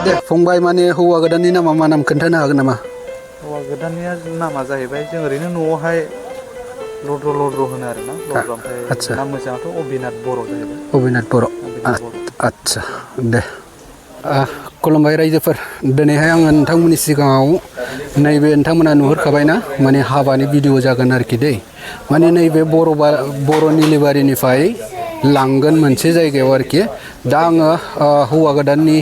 दे फंबाय माने हौवा गोदाननि नामा मा नाम खोन्थानो हागोन नामा? हौवा गोदाननिया नामा जाहैबाय जों ओरैनो न'आवहाय लद्र लद्र होनो आरोना लद्र ओमफ्राय नाम मोजाङाथ' अबिनाथ बर' जाहैबाय। अबिनाथ बर'। आच्छा दे खुलुमबाय रायजोफोर दिनैहाय आङो नोंथांमोननि सिगाङाव नैबे नोंथांमोना नुहुरखाबायना माने हाबानि भिडिअ जागोन आरोखि दै माने नैबे बर' निलिबारिनिफ्राय लांगोन मोनसे जायगायाव आरोखि दा आङो हौवा गोदाननि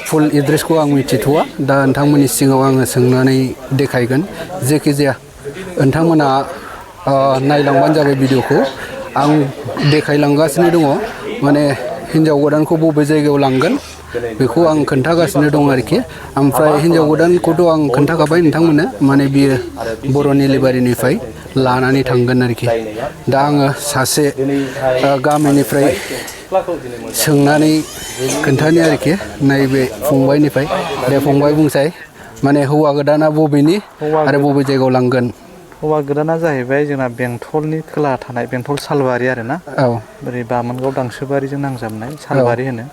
फुल एड्रेसखौ आं मिथिथ'वा दा नोंथांमोननि सिगाङाव आङो सोंनानै देखायगोन जेखि जाया नोंथांमोना नायलांबानो जाबाय भिडिअखौ आं देखायलांगासिनो दङ माने हिन्जाव गोदानखौ बबे जायगायाव लांगोन बेखौ आं खोन्थागासिनो दं आरोखि ओमफ्राय हिन्जाव गोदानखौथ' आं खोन्थाखाबाय नोंथांमोननो माने बियो बर' निलिबारिनिफ्राय लानानै थांगोन आरोखि दा आङो सासे गामिनिफ्राय सोंनानै खोन्थानो आरोखि नैबे फंबायनिफ्राय दे फंबाय बुंसाय माने हौवा गोदाना बबेनि आरो बबे जायगायाव लांगोन? हौवा गोदाना जाहैबाय जोंना बेंटलनि खोला थानाय बेंटल सालबारि आरोना ओरै बामोनगाव दांसोबारिजों नांजाबनाय सालबारि होनो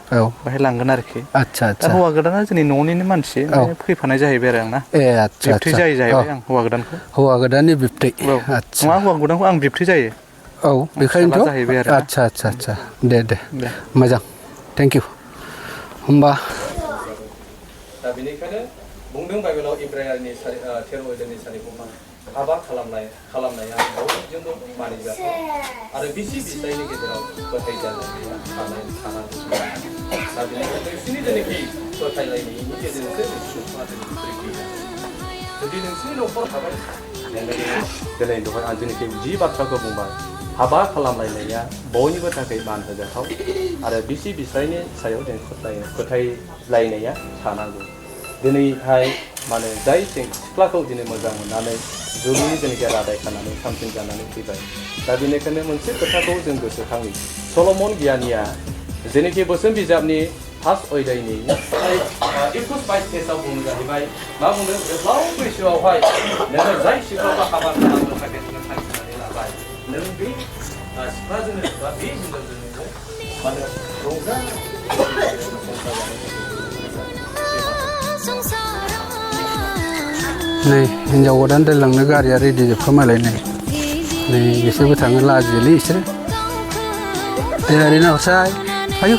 बेहाय लांगोन आरोखि। आच्छा दा हौवा गोदाना जोंनि न'निनो मानसि फैफानाय जाहैबाय आरो आंना ए आच्छा बिबथै जायो जाहैबाय आं हौवा गोदानखौ। हौवा गोदाननि बिबथै आच्छा नङा हौवा गोदानखौ आं बिबथै जायो। औ बेखायनोथ' जाहैबाय आरो आच्छा दे मोजां थेंक इउ होमबा दा बेनिखायनो बुंदों बाइबेलाव इब्राहिमनि 13 अध्यायनि सारिखौ हाबा खालामनाया बयजोंबो मानिजाथाव आरो बिसि फिसायनि गेजेराव फोथायजानाया थानांगौ। दा बेनिखायनो नोंसिनि जेनाखि फोथायलायनायनि गेजेरजोंसो नोंसोर जुदि नोंसिनि न'खर थाबाय दिनै दहाय आं जेनाखि जि बाथ्राखौ बुंबाय हाबा खालामलायनाया बयनिबो थाखाय मान होजाथाव आरो बिसि फिसायनि सायाव जों फोथायलायनाया थानांगौ। दिनैहाय माने जाय सिख्लाखौ दिनै मोजां मोननानै जुलिनि जेनाखि रादाय खानानै सामसिन जानानै फैबाय दा बेनिखायनो मोनसे खोथाखौ जों गोसोखाङो सल'मन गियानिया जेनाखि बोसोन बिजाबनि 5 अध्यायनि 21-22 पेजाव बुंनो जाहैबाय मा बुंदों गोलाव बैसोआवहाय नोङो जाय सिख्लाखौ हाबा खालामनो थाखाय नोङो थांखिनानै लाबाय नों बे सिख्लाजोंनो बा बे हिनजावजोंनो माने रंजा नै हिन्जाव गोदान दोनलांनो गारिया रेडि जोबखा मालाय नै बिसोरबो थाङो लाजियोलै बिसोरो दे ओरैनो हरसाय आयु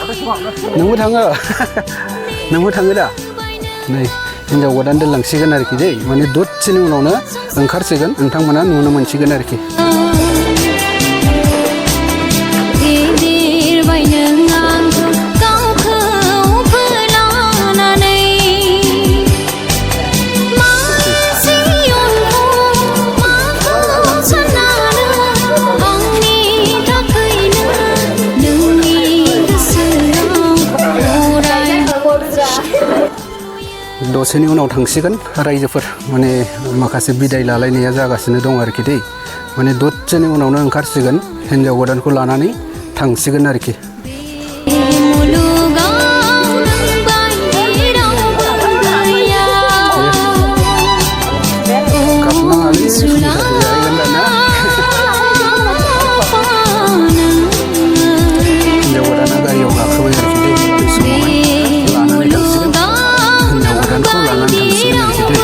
नोंबो थाङो नोंबो थाङो दा नै हिन्जाव गोदान दोनलांसिगोन आरोखि दै माने दसेनि उनावनो ओंखारसिगोन नोंथांमोना नुनो मोनसिगोन आरोखि। दसेनि उनाव थांसिगोन रायजोफोर माने माखासे बिदाय लालायनाया जागासिनो दं आरोखि दै माने दसेनि उनावनो ओंखारसिगोन हिन्जाव गोदानखौ लानानै थांसिगोन आरोखि। हिन्जाव गोदाना गारियाव गाखोबाय आरोखि दै बे समावहाय लानानै थांसिगोन हिन्जाव गोदानखौ लानानै थांसिगोन आरोखि दै।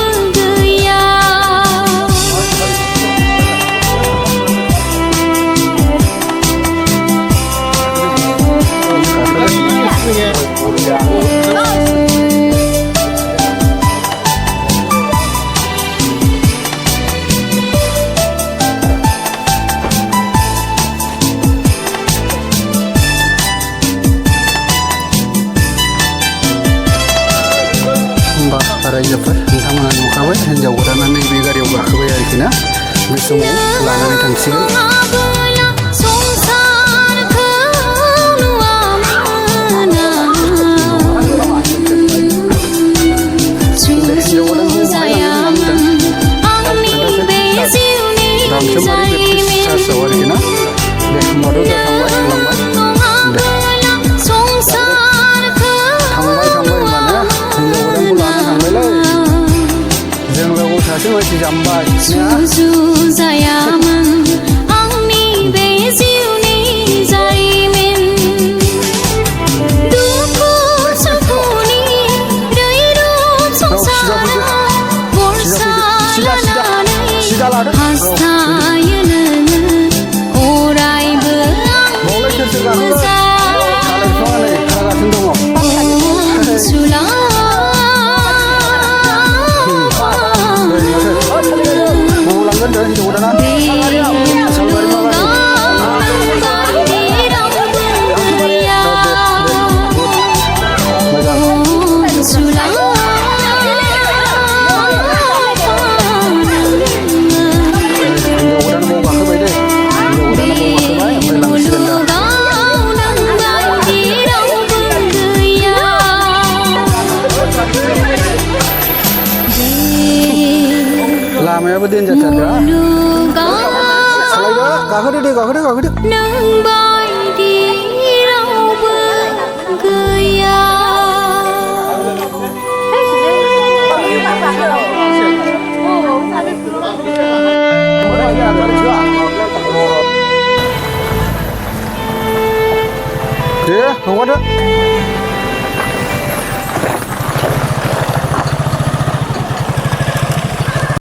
रायजोफोर नोंथांमोना नुखाबाय हिन्जाव गोदाना नैबे गारियाव गाखोबाय आरोखि ना बे समाव लानानै थांसिगोन। दामसोमारि बेप्टिस्ट चार्चआव आरोखि ना दे होमबाथ' दा थांबाय लांबाय दे थांबाय होनबानो हिन्जाव गोदानखौ लाना थांबायलै जों लोगोआव सासे मानसि जाम्बाय नोंथाङाबो देनजार थारब्रा सालायदो गाखोदो दे गाखोदो नों बायदि रावबो गैया दे हगारदो